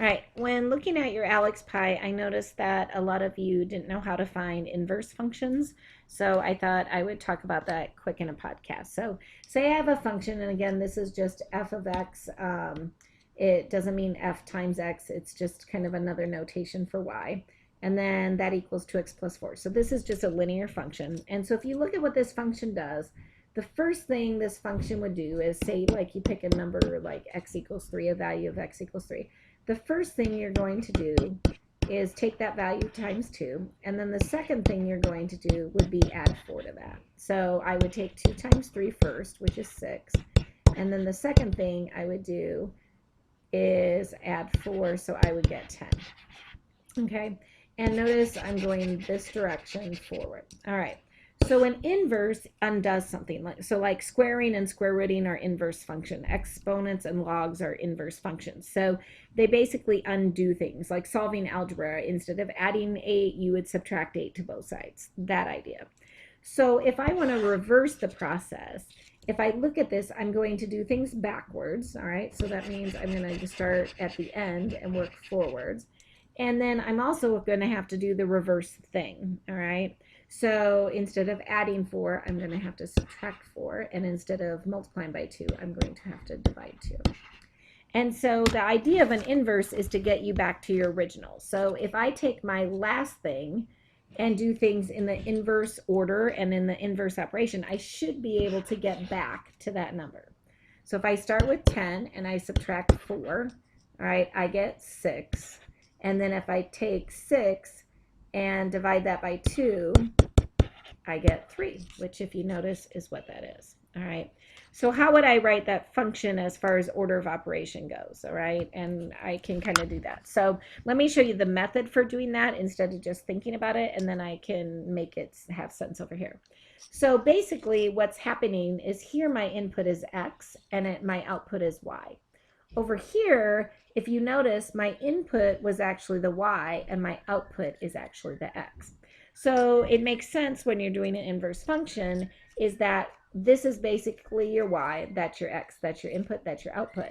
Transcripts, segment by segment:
All right, when looking at your AlexPy, I noticed that a lot of you didn't know how to find inverse functions. So I thought I would talk about that quick in a podcast. So say I have a function, and again, this is just f of x. It doesn't mean f times x. It's just kind of another notation for y. And then that equals 2x plus 4. So this is just a linear function. And so if you look at what this function does, the first thing this function would do is say, like, you pick a number like x equals 3, a value of x equals 3. The first thing you're going to do is take that value times 2, and then the second thing you're going to do would be add 4 to that. So I would take 2 times 3 first, which is 6, and then the second thing I would do is add 4, so I would get 10. Okay, and notice I'm going this direction forward. All right. So an inverse undoes something. Like squaring and square rooting are inverse function. Exponents and logs are inverse functions. So they basically undo things. Like solving algebra, instead of adding 8, you would subtract 8 to both sides. That idea. So if I want to reverse the process, if I look at this, I'm going to do things backwards. All right. So that means I'm going to start at the end and work forwards. And then I'm also going to have to do the reverse thing. All right. So instead of adding 4, I'm going to have to subtract 4. And instead of multiplying by 2, I'm going to have to divide 2. And so the idea of an inverse is to get you back to your original. So if I take my last thing and do things in the inverse order and in the inverse operation, I should be able to get back to that number. So if I start with 10 and I subtract 4, all right, I get 6. And then if I take 6 and divide that by 2, I get 3, which, if you notice, is what that is. All right. So how would I write that function as far as order of operation goes? All right. And I can kind of do that. So let me show you the method for doing that instead of just thinking about it, and then I can make it have sense over here. So basically what's happening is here my input is x and my output is y. Over here, if you notice, my input was actually the y and my output is actually the x. So it makes sense when you're doing an inverse function is that this is basically your y, that's your x, that's your input, that's your output.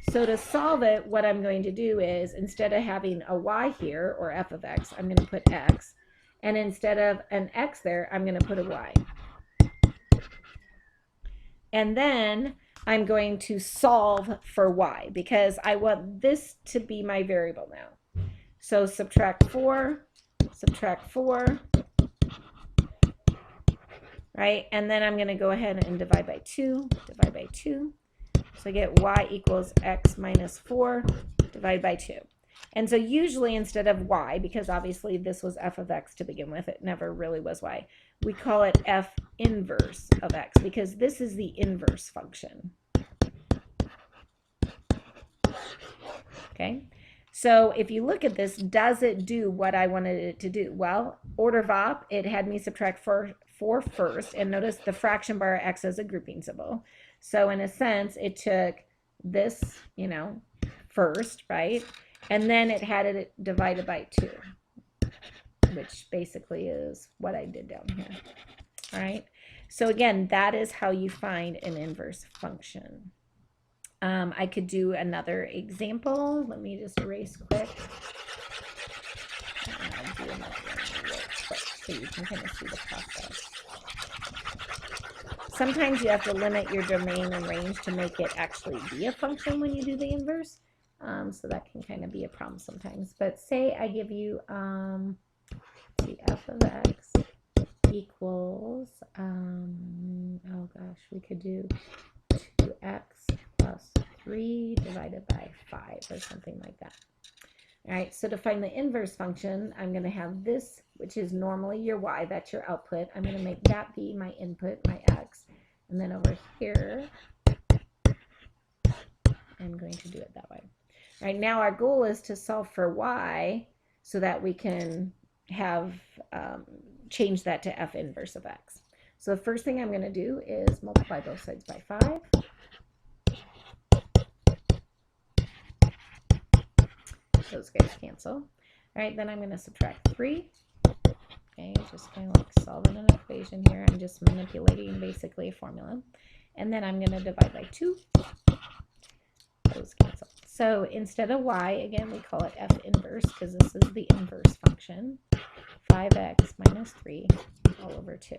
So to solve it, what I'm going to do is, instead of having a y here, or f of x, I'm going to put x. And instead of an x there, I'm going to put a y. And then I'm going to solve for y because I want this to be my variable now. So subtract 4, right? And then I'm going to go ahead and divide by 2. So I get y equals x minus 4 divided by 2. And so usually instead of y, because obviously this was f of x to begin with, it never really was y, we call it f inverse of x because this is the inverse function. Okay, so if you look at this, does it do what I wanted it to do? Well, order of op, it had me subtract 4 first, and notice the fraction bar x as a grouping symbol. So in a sense, it took this, first, right? And then it had it divided by 2, which basically is what I did down here. All right. So again, that is how you find an inverse function. I could do another example. Let me just erase quick. I'll do another one real quick so you can kind of see the process. Sometimes you have to limit your domain and range to make it actually be a function when you do the inverse. So that can kind of be a problem sometimes. But say I give you f of x equals, oh gosh, we could do 2x plus 3 divided by 5 or something like that. All right, so to find the inverse function, I'm going to have this, which is normally your y, that's your output. I'm going to make that be my input, my x. And then over here, I'm going to do it that way. All right, now our goal is to solve for y so that we can have change that to f inverse of x. So the first thing I'm going to do is multiply both sides by 5. Those guys cancel. All right, then I'm going to subtract 3. Okay, just kind of like solving an equation here. I'm just manipulating basically a formula. And then I'm going to divide by 2. Those cancel. So instead of y, again, we call it f inverse because this is the inverse function, 5x minus 3 all over 2.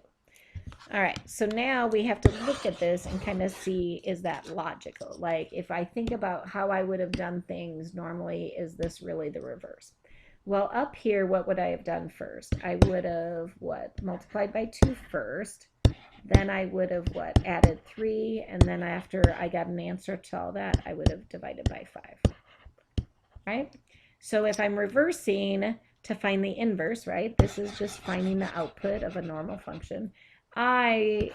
All right, so now we have to look at this and kind of see, is that logical? Like if I think about how I would have done things normally, is this really the reverse? Well, up here, what would I have done first? I would have, what, multiplied by 2 first. Then I would have, what, added 3. And then after I got an answer to all that, I would have divided by 5. Right? So if I'm reversing to find the inverse, right, this is just finding the output of a normal function. I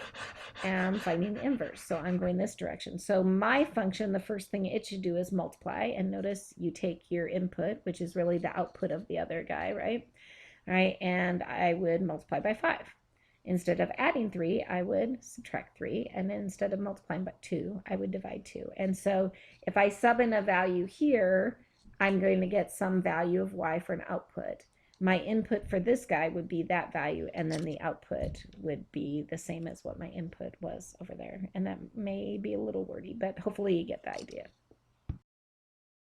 am finding the inverse, so I'm going this direction. So my function, the first thing it should do is multiply, and notice you take your input, which is really the output of the other guy, right? All right, and I would multiply by 5. Instead of adding 3, I would subtract 3, and then instead of multiplying by 2, I would divide 2. And so if I sub in a value here, I'm going to get some value of y for an output. My input for this guy would be that value, and then the output would be the same as what my input was over there. And that may be a little wordy, but hopefully you get the idea.